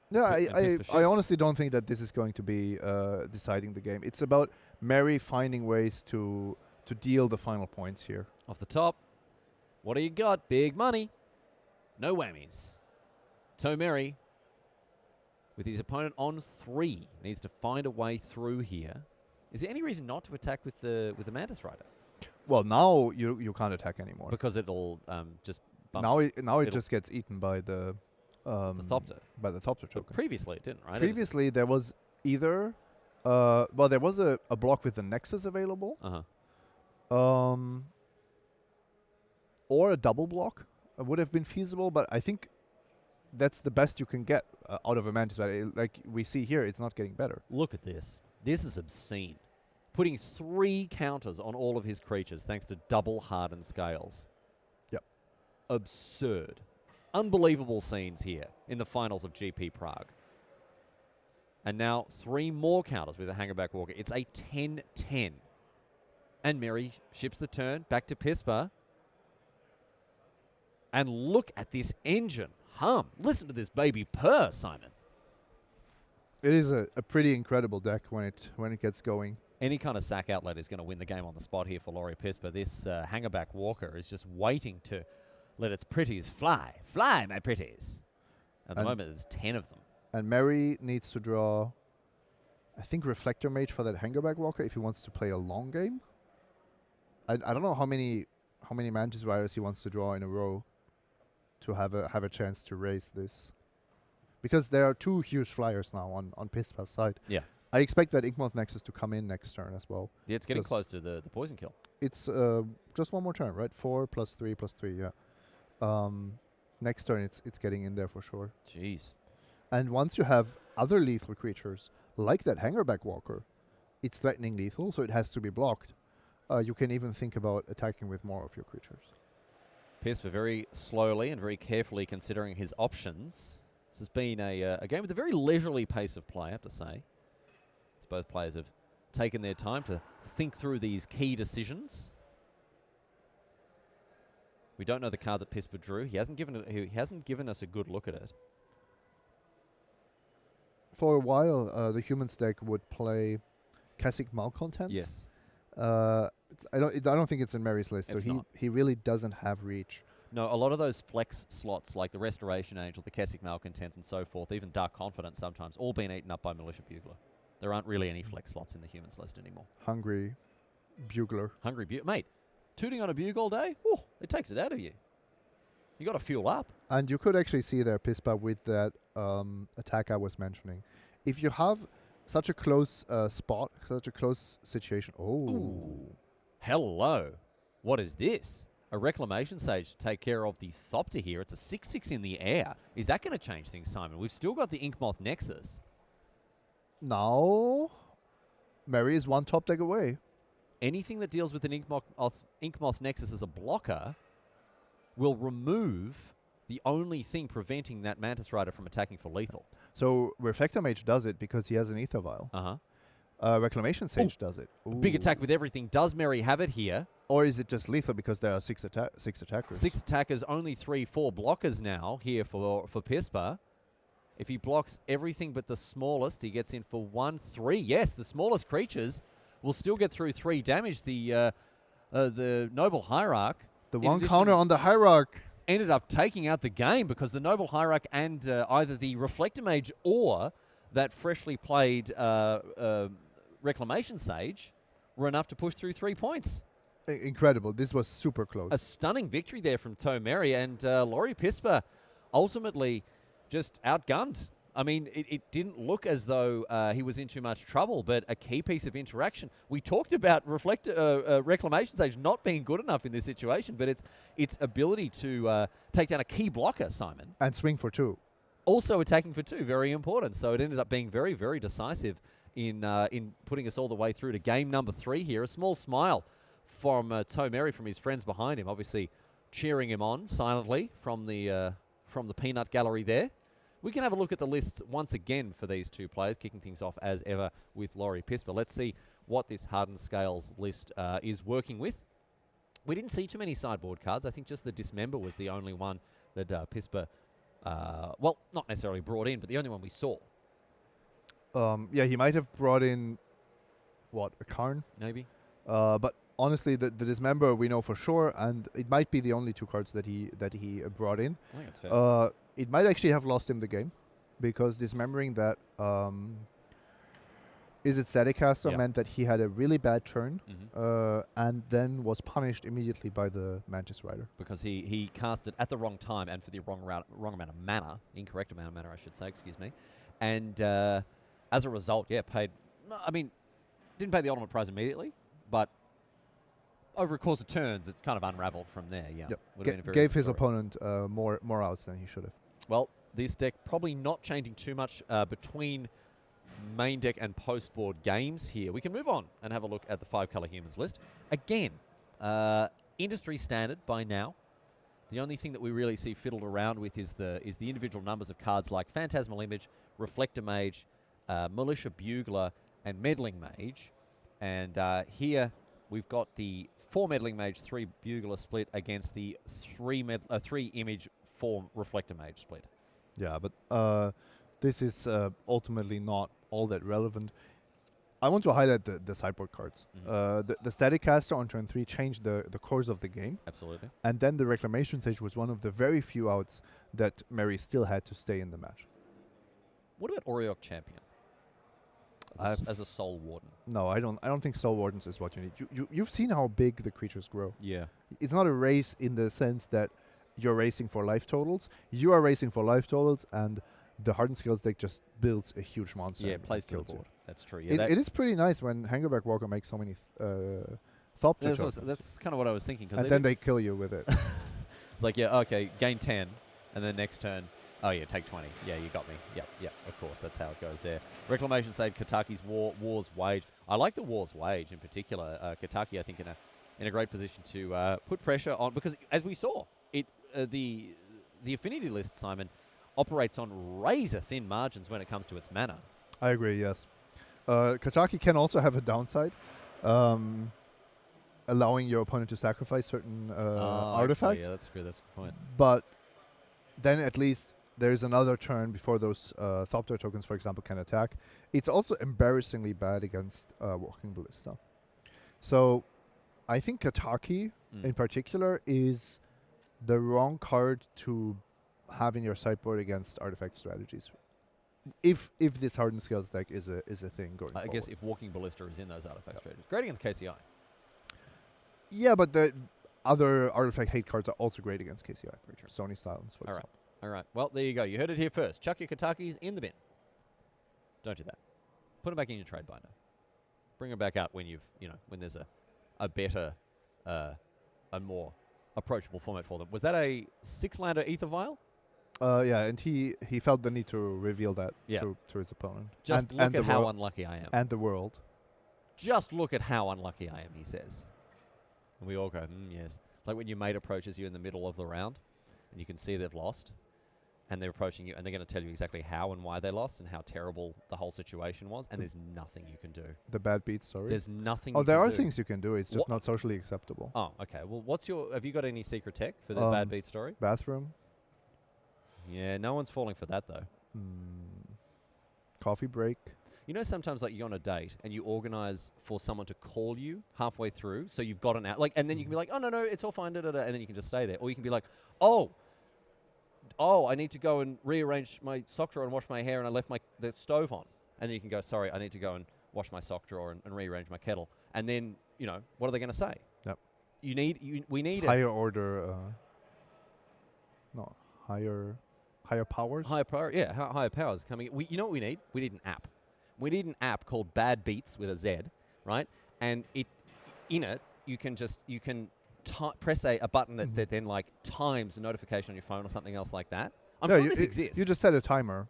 B: Yeah,
A: And
B: I
A: Pispa
B: honestly don't think that this is going to be deciding the game. It's about Mary finding ways to deal the final points here.
A: Off the top, what do you got? Big money. No whammies. Tomeri, with his opponent on 3, needs to find a way through here. Is there any reason not to attack with the Mantis Rider?
B: Well, now you can't attack anymore.
A: Because it'll just bump.
B: Now it just gets eaten by the
A: Thopter.
B: By the Thopter
A: But
B: token.
A: previously it didn't, right?
B: Previously there was either there was a block with the Nexus available. Or a double block would have been feasible, but I think that's the best you can get out of a Mantis Rider. Like we see here, it's not getting better.
A: Look at this. This is obscene. Putting 3 counters on all of his creatures thanks to double hardened scales.
B: Yep.
A: Absurd. Unbelievable scenes here in the finals of GP Prague. And now 3 more counters with a hangerback walker. It's a 10-10. And Mary ships the turn back to Pispa. And look at this engine hum. Listen to this baby purr, Simon.
B: It is a pretty incredible deck when it gets going.
A: Any kind of sack outlet is going to win the game on the spot here for Laurie Pispa. This hangerback walker is just waiting to let its pretties fly. Fly, my pretties. At the moment, there's 10 of them.
B: And Mary needs to draw, I think, Reflector Mage for that hangerback walker if he wants to play a long game. I don't know how many Mantis Riders he wants to draw in a row to have a chance to raise this. Because there are 2 huge flyers now on Pispa's side.
A: Yeah.
B: I expect that Inkmoth Nexus to come in next turn as well.
A: Yeah, it's getting close to the poison kill.
B: It's just one more turn, right? 4 plus 3 plus 3, yeah. Next turn, it's getting in there for sure.
A: Jeez.
B: And once you have other lethal creatures, like that Hangerback Walker, it's threatening lethal, so it has to be blocked. You can even think about attacking with more of your creatures.
A: Pispa very slowly and very carefully considering his options. This has been a game with a very leisurely pace of play, I have to say. As both players have taken their time to think through these key decisions. We don't know the card that Pispa drew. He hasn't given us a good look at it.
B: For a while, the Humans deck would play Kasich Malcontents.
A: Yes.
B: I don't think it's in Mary's list,
A: It's
B: so
A: not.
B: he really doesn't have reach.
A: No, a lot of those flex slots, like the Restoration Angel, the Keswick Malcontent, and so forth, even Dark Confidence sometimes, all been eaten up by Militia Bugler. There aren't really any flex slots in the Humans list anymore.
B: Hungry Bugler.
A: Hungry Bugler. Mate, tooting on a Bug all day? Whew, it takes it out of you. You got to fuel up.
B: And you could actually see there Pispa with that attack I was mentioning. If you have such a close spot, such a close situation. Oh.
A: Ooh. Hello. What is this? A Reclamation Sage to take care of the Thopter here. It's a 6/6 in the air. Is that going to change things, Simon? We've still got the Inkmoth Nexus.
B: Now, Mary is one top deck away.
A: Anything that deals with an Inkmoth Nexus as a blocker will remove the only thing preventing that Mantis Rider from attacking for lethal.
B: So Reflector Mage does it because he has an Ether Vial. Reclamation Sage does it.
A: Big attack with everything. Does Mary have it here?
B: Or is it just lethal because there are six attackers?
A: 6 attackers, only 3/4 blockers now here for Pispa. If he blocks everything but the smallest, he gets in for 1/3. Yes, the smallest creatures will still get through 3 damage. The Noble Hierarch.
B: The one counter on the Hierarch
A: ended up taking out the game because the Noble Hierarch and either the Reflector Mage or that freshly played Reclamation Sage were enough to push through 3 points.
B: Incredible. This was super close.
A: A stunning victory there from Tomeri, and Laurie Pispa ultimately just outgunned I mean, it didn't look as though he was in too much trouble, but a key piece of interaction. We talked about Reclamation Sage not being good enough in this situation, but its ability to take down a key blocker, Simon.
B: And swing for 2.
A: Also attacking for 2, very important. So it ended up being very, very decisive in putting us all the way through to game number 3 here. A small smile from Tomeri, from his friends behind him, obviously cheering him on silently from the peanut gallery there. We can have a look at the lists once again for these two players, kicking things off as ever with Laurie Pisper. Let's see what this Hardened Scales list is working with. We didn't see too many sideboard cards. I think just the Dismember was the only one that Pisper, well, not necessarily brought in, but the only one we saw.
B: Yeah, he might have brought in, what, a Karn?
A: Maybe.
B: But honestly, the Dismember we know for sure, and it might be the only 2 cards that he brought in.
A: I think that's fair.
B: It might actually have lost him the game, because dismembering that Izzet Staticaster meant that he had a really bad turn, and then was punished immediately by the Mantis Rider.
A: Because he cast it at the wrong time and for the wrong amount of mana, incorrect amount of mana, I should say, excuse me. And as a result, paid, I mean, didn't pay the ultimate prize immediately, but over a course of turns, it kind of unraveled from there,
B: Yep. Gave his opponent more outs than he should have.
A: Well, this deck probably not changing too much between main deck and post-board games here. We can move on and have a look at the 5-color humans list. Again, industry standard by now. The only thing that we really see fiddled around with is the individual numbers of cards like Phantasmal Image, Reflector Mage, Militia Bugler, and Meddling Mage. And here we've got the 4 Meddling Mage, 3 Bugler split against the 3 Image, 4 Reflector Mage split.
B: Yeah, but this is ultimately not all that relevant. I want to highlight the sideboard cards. The Staticaster on turn 3 changed the course of the game.
A: Absolutely.
B: And then the Reclamation Sage was one of the very few outs that Mary still had to stay in the match.
A: What about Auriok Champion as a Soul Warden?
B: No, I don't think Soul Wardens is what you need. You've seen how big the creatures grow.
A: Yeah.
B: It's not a race in the sense that you're racing for life totals. You are racing for life totals, and the Hardened Scales deck just builds a huge monster.
A: Yeah, plays to the board. That's true. Yeah,
B: it is pretty nice when Hangerback Walker makes so many Thopter tokens.
A: That's kind of what I was thinking.
B: And then they kill you with it.
A: It's like, okay, gain 10, and then next turn, take 20. Yeah, you got me. Yep, of course. That's how it goes there. Reclamation Sage, Kataki's War's Wage. I like the War's Wage in particular. Kataki, I think, in a great position to put pressure on, because as we saw, the affinity list, Simon, operates on razor-thin margins when it comes to its mana.
B: I agree, yes. Kataki can also have a downside, allowing your opponent to sacrifice certain artifacts.
A: Yeah, that's a good point.
B: But then at least there's another turn before those Thopter tokens, for example, can attack. It's also embarrassingly bad against Walking Ballista. So I think Kataki, in particular, is the wrong card to have in your sideboard against artifact strategies. If this Hardened Scales deck is a thing going forward.
A: I guess if Walking Ballista is in those artifact strategies. Great against KCI.
B: Yeah, but the other artifact hate cards are also great against KCI. Sony Silence, for example.
A: All right. Well, there you go. You heard it here first. Chuck your Katakis in the bin. Don't do that. Put them back in your trade binder. Bring them back out when when there's a better, a more approachable format for them. Was that a 6-lander Ether Vial?
B: Yeah, and he felt the need to reveal that to his opponent.
A: Just look at how unlucky I am.
B: And the world.
A: Just look at how unlucky I am, he says. And we all go, yes. It's like when your mate approaches you in the middle of the round, and you can see they've lost, and they're approaching you, and they're going to tell you exactly how and why they lost and how terrible the whole situation was, and there's nothing you can do.
B: The bad beat story?
A: There's nothing
B: you can do. Oh, there are
A: do.
B: things you can do. It's just not socially acceptable.
A: Oh, okay. Well, have you got any secret tech for the bad beat story?
B: Bathroom.
A: Yeah, no one's falling for that, though.
B: Coffee break.
A: You know, sometimes like you're on a date and you organize for someone to call you halfway through, so you've got an out, and then you can be like, oh, no, it's all fine, and then you can just stay there. Or you can be like, oh, I need to go and rearrange my sock drawer and wash my hair, and I left the stove on. And then you can go, sorry, I need to go and wash my sock drawer and rearrange my kettle. And then, what are they going to say?
B: Yep.
A: We need
B: higher order, higher higher powers.
A: Higher power, yeah, higher powers coming in. You know what we need? We need an app. We need an app called Bad Beats with a Z, right? And in it, you can press a button that then like times a notification on your phone or something else like that. I'm sure this exists.
B: You just set a timer.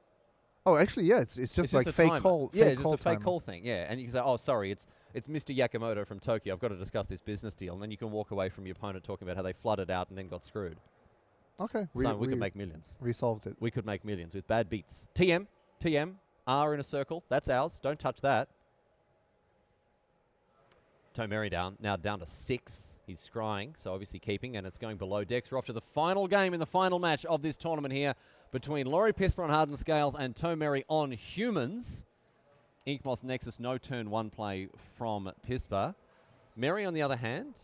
B: Oh, actually, yeah, it's just like fake
A: timer.
B: call.
A: Yeah,
B: fake
A: it's
B: call
A: just a fake
B: timer.
A: call thing. Yeah, and you can say, "Oh, sorry, it's Mr. Yakamoto from Tokyo. I've got to discuss this business deal," and then you can walk away from your opponent talking about how they flooded out and then got screwed.
B: Okay,
A: So we could make millions.
B: We solved it.
A: We could make millions with Bad Beats. TM, R in a circle. That's ours. Don't touch that. Tomeri now down to 6. He's scrying, so obviously keeping, and it's going below decks. We're off to the final game in the final match of this tournament here between Laurie Pisper on Hardened Scales and Tomeri on Humans. Inkmoth Nexus, no turn 1 play from Pisper. Meri, on the other hand,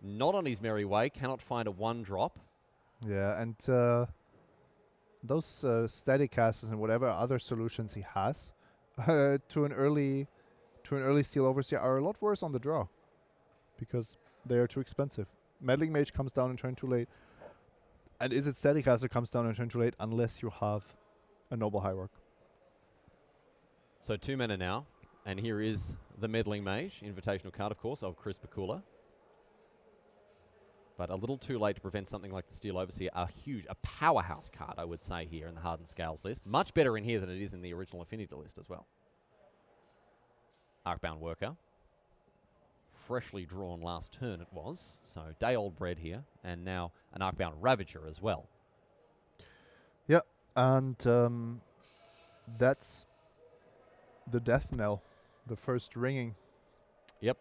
A: not on his merry way, cannot find a 1-drop.
B: Yeah, and those static casters and whatever other solutions he has to an early Steel Overseer are a lot worse on the draw because they are too expensive. Meddling Mage comes down in turn too late, and Izzet Static Caster comes down in turn too late unless you have a Noble Hierarch.
A: So 2 mana now, and here is the Meddling Mage, invitational card, of course, of Chris Bakula. But a little too late to prevent something like the Steel Overseer, a powerhouse card, I would say, here in the Hardened Scales list. Much better in here than it is in the original Affinity list as well. Arcbound Worker. Freshly drawn last turn it was, so day-old bread here, and now an Arcbound Ravager as well.
B: Yeah, and that's the death knell, the first ringing.
A: Yep.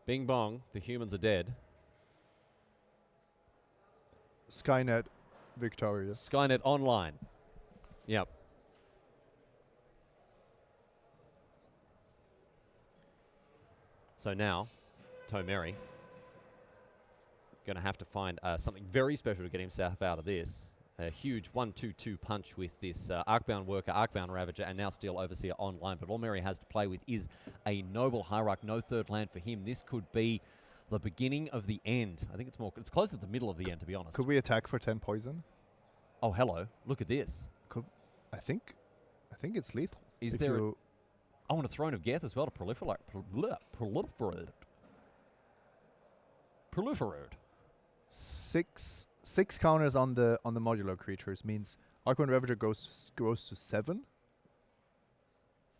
A: Bing bong, the humans are dead.
B: Skynet victorious.
A: Skynet Online. Yep. So now, Tomeri going to have to find something very special to get himself out of this. A huge 1-2-2 punch with this Arcbound Worker, Arcbound Ravager, and now Steel Overseer online. But all Meri has to play with is a Noble Hierarch. No third land for him. This could be the beginning of the end. I think it's close to the middle of the end, to be honest.
B: Could we attack for 10 poison?
A: Oh, hello. Look at this.
B: I think it's lethal.
A: Is there... I want a Throne of Geth as well to proliferate. Proliferate.
B: Six counters on the modular creatures means Arcbound Ravager goes to 7.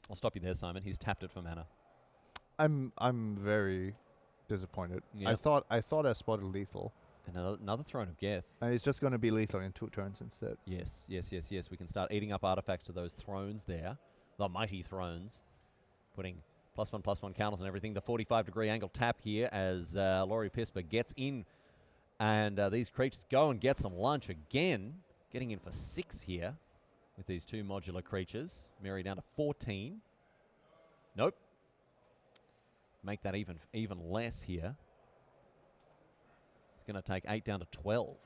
A: I'll stop you there, Simon. He's tapped it for mana.
B: I'm very disappointed.
A: Yep.
B: I thought I spotted lethal.
A: And another Throne of Geth.
B: And it's just going to be lethal in 2 turns instead.
A: Yes. We can start eating up artifacts to those thrones there. The mighty thrones. Putting +1/+1 counters and everything. The 45-degree angle tap here as Laurie Pisper gets in. And these creatures go and get some lunch again. Getting in for 6 here with these 2 modular creatures. Meri down to 14. Nope. Make that even less here. It's going to take 8 down to 12.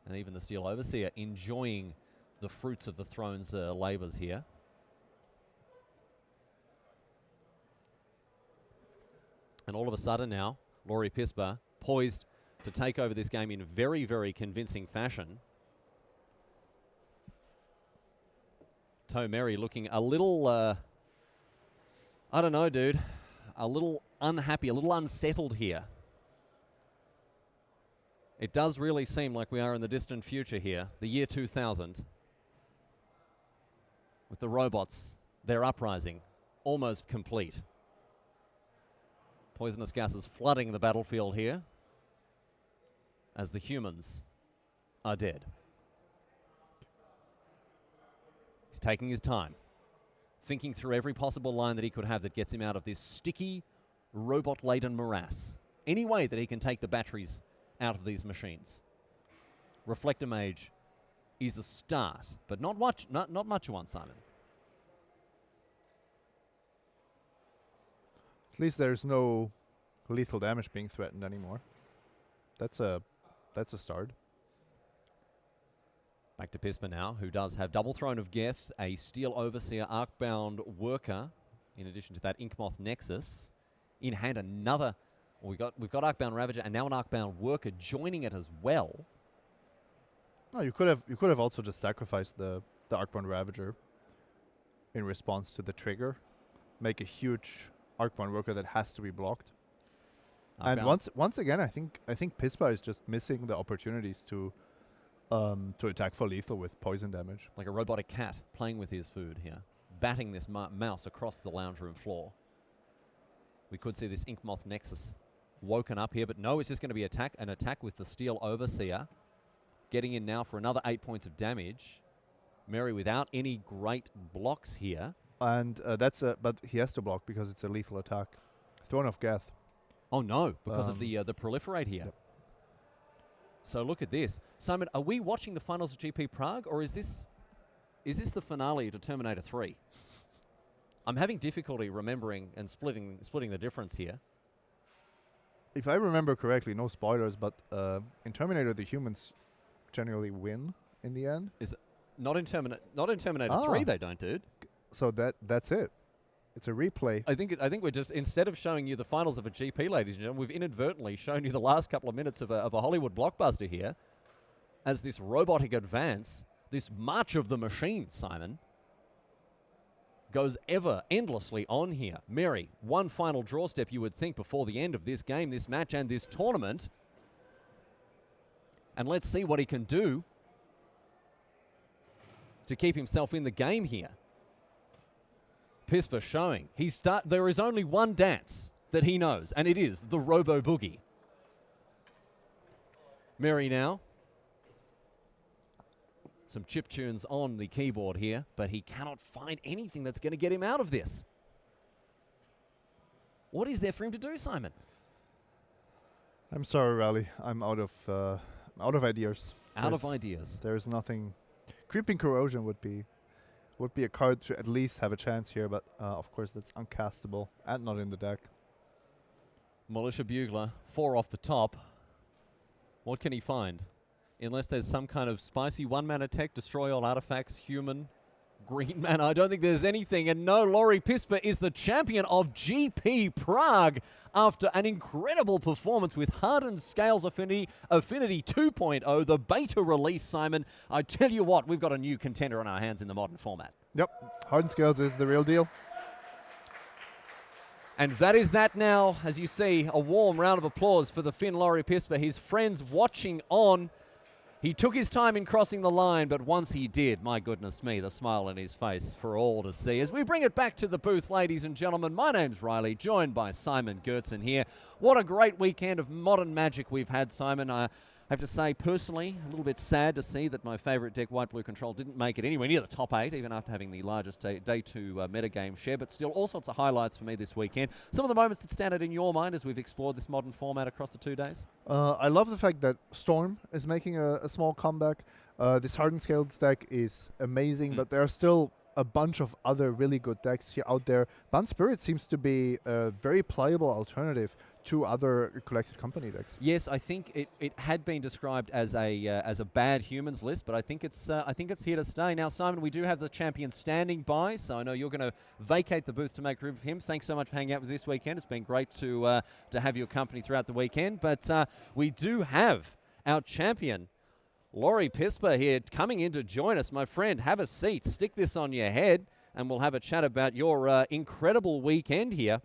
A: And even the Steel Overseer enjoying the fruits of the throne's labours here. And all of a sudden now, Laurie Pisper poised to take over this game in very, very convincing fashion. Tomeri looking a little, I don't know, dude. A little unhappy, a little unsettled here. It does really seem like we are in the distant future here, the year 2000. With the robots, their uprising, almost complete. Poisonous gases flooding the battlefield here as the humans are dead. He's taking his time, thinking through every possible line that he could have that gets him out of this sticky, robot-laden morass. Any way that he can take the batteries out of these machines. Reflector Mage is a start, but not much you want, Simon.
B: At least there's no lethal damage being threatened anymore. That's a start.
A: Back to Pisper now, who does have double Throne of Geth, a Steel Overseer, Arcbound Worker, in addition to that Inkmoth Nexus. In hand another, well, we've got Arcbound Ravager and now an Arcbound Worker joining it as well.
B: No, you could have also just sacrificed the Arcborn Ravager in response to the trigger, make a huge Arcborn Worker that has to be blocked. And once again, I think Pispa is just missing the opportunities to attack for lethal with poison damage.
A: Like a robotic cat playing with his food here, batting this mouse across the lounge room floor. We could see this Inkmoth Nexus woken up here, but no, it's just going to be an attack with the Steel Overseer. Getting in now for another 8 points of damage. Mary without any great blocks here.
B: And but he has to block because it's a lethal attack. Throne of Geth.
A: Oh no, because of the proliferate here.
B: Yep.
A: So look at this. Simon, are we watching the finals of GP Prague, or is this the finale to Terminator 3? I'm having difficulty remembering and splitting the difference here.
B: If I remember correctly, no spoilers, but in Terminator the humans generally win in the end.
A: Is it not in Terminator 3 they don't, dude.
B: So that's it. It's a replay.
A: I think we're just, instead of showing you the finals of a GP, ladies and gentlemen, we've inadvertently shown you the last couple of minutes of a Hollywood blockbuster here, as this robotic advance, this march of the machine, Simon, goes ever endlessly on here. Mary, one final draw step you would think before the end of this game, this match, and this tournament. And let's see what he can do to keep himself in the game here. Pispa showing there is only one dance that he knows, and it is the Robo Boogie. Mary now. Some chip tunes on the keyboard here, but he cannot find anything that's going to get him out of this. What is there for him to do, Simon?
B: I'm sorry, Rally. I'm out of ideas.
A: Out of ideas.
B: There's nothing. Creeping Corrosion would be a card to at least have a chance here, but of course that's uncastable and not in the deck.
A: Militia Bugler, 4 off the top. What can he find? Unless there's some kind of spicy 1-mana tech, destroy all artifacts, human, green mana. I don't think there's anything. And no, Laurie Pispa is the champion of GP Prague after an incredible performance with Hardened Scales Affinity 2.0, the beta release, Simon. I tell you what, we've got a new contender on our hands in the modern format.
B: Yep, Hardened Scales is the real deal.
A: And that is that now. As you see, a warm round of applause for the Finn Laurie Pispa. His friends watching on. He took his time in crossing the line, but once he did, my goodness me, the smile on his face for all to see. As we bring it back to the booth, ladies and gentlemen, my name's Riley, joined by Simon Gertzen here. What a great weekend of modern Magic we've had, Simon. I have to say, personally, a little bit sad to see that my favourite deck, White Blue Control, didn't make it anywhere near the top 8, even after having the largest day 2 metagame share, but still all sorts of highlights for me this weekend. Some of the moments that stand out in your mind as we've explored this modern format across the 2 days?
B: I love the fact that Storm is making a small comeback. This Hardened Scales deck is amazing, but there are still a bunch of other really good decks here out there. Band Spirit seems to be a very pliable alternative to other Collected Company decks.
A: Yes, I think it had been described as a bad humans list, but I think it's here to stay. Now, Simon, we do have the champion standing by, so I know you're going to vacate the booth to make room for him. Thanks so much for hanging out with this weekend. It's been great to have your company throughout the weekend, but we do have our champion, Laurie Pispa, here coming in to join us. My friend, have a seat, stick this on your head, and we'll have a chat about your incredible weekend here.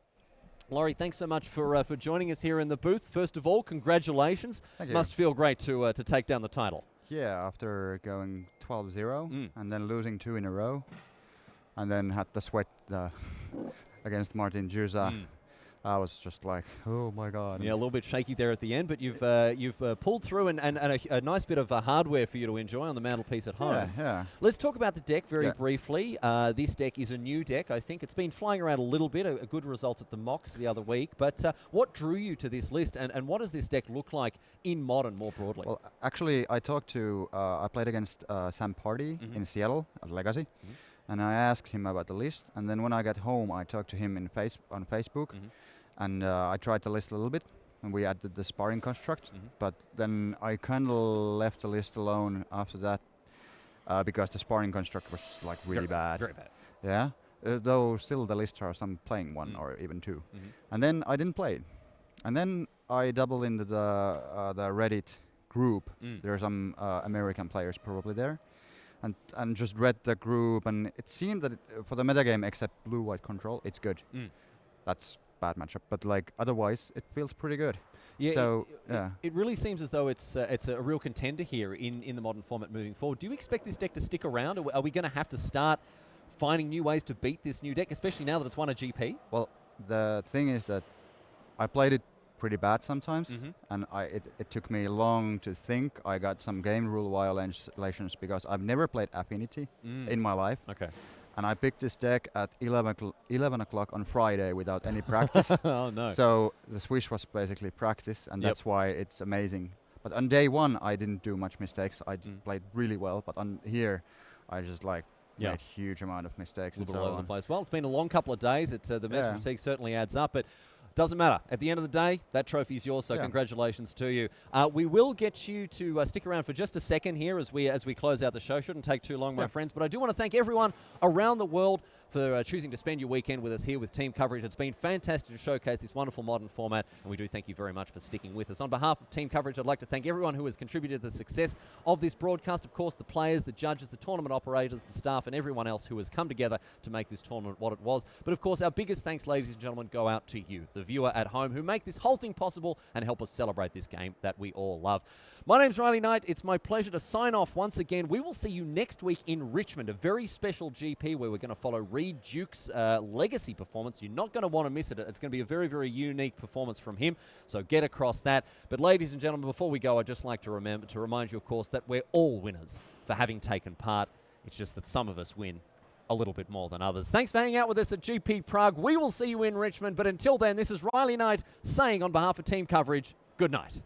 A: Laurie, thanks so much for joining us here in the booth. First of all, congratulations.
C: Thank you.
A: Must feel great to take down the title.
C: Yeah, after going 12-0 and then losing 2 in a row, and then had to sweat against Martin Juza. I was just like, oh my God.
A: Yeah, a little bit shaky there at the end, but you've pulled through and a nice bit of hardware for you to enjoy on the mantelpiece at home.
C: Yeah.
A: Let's talk about the deck very briefly. This deck is a new deck. I think it's been flying around a little bit, a good result at the Mox the other week. But what drew you to this list, and what does this deck look like in Modern more broadly?
C: Well, actually, I played against Sam Party in Seattle at Legacy, and I asked him about the list. And then when I got home, I talked to him on Facebook. And I tried the list a little bit, and we added the sparring construct. But then I kind of left the list alone after that because the sparring construct was just like really bad.
A: Very bad.
C: Yeah, though still the lists are some playing 1 or even 2. And then I didn't play it. And then I doubled into the Reddit group. There are some American players probably there, and just read the group, and it seemed that for the metagame, except blue-white control, it's good. That's bad matchup, but like otherwise, it feels pretty good.
A: Yeah,
C: So
A: it really seems as though it's a real contender here in the modern format moving forward. Do you expect this deck to stick around, or are we going to have to start finding new ways to beat this new deck, especially now that it's won a GP?
C: Well, the thing is that I played it pretty bad sometimes, and it took me long to think. I got some game rule violations because I've never played Affinity in my life.
A: Okay.
C: And I picked this deck at 11 o'clock on Friday without any practice.
A: Oh, no.
C: So the Swish was basically practice, and that's why it's amazing. But on day one, I didn't do much mistakes. I played really well, but on here, I just like made huge amount of mistakes.
A: A little
C: and
A: bit
C: so
A: all over
C: on.
A: the place. Well, it's been a long couple of days. The mental fatigue certainly adds up, but doesn't matter. At the end of the day, that trophy is yours, so congratulations to you. We will get you to stick around for just a second here as we close out the show. Shouldn't take too long, my friends, but I do want to thank everyone around the world for choosing to spend your weekend with us here with Team Coverage. It's been fantastic to showcase this wonderful modern format, and we do thank you very much for sticking with us. On behalf of Team Coverage, I'd like to thank everyone who has contributed to the success of this broadcast. Of course, the players, the judges, the tournament operators, the staff, and everyone else who has come together to make this tournament what it was. But of course, our biggest thanks, ladies and gentlemen, go out to you, the viewer at home, who make this whole thing possible and help us celebrate this game that we all love. My name's Riley Knight. It's my pleasure to sign off once again. We will see you next week in Richmond, a very special GP where we're going to follow Reed Duke's legacy performance. You're not going to want to miss it. It's going to be a very, very unique performance from him, so get across that. But ladies and gentlemen, before we go, I'd just like to remind you, of course, that we're all winners for having taken part. It's just that some of us win a little bit more than others. Thanks for hanging out with us at GP Prague. We will see you in Richmond, but until then, this is Riley Knight saying on behalf of Team Coverage, good night.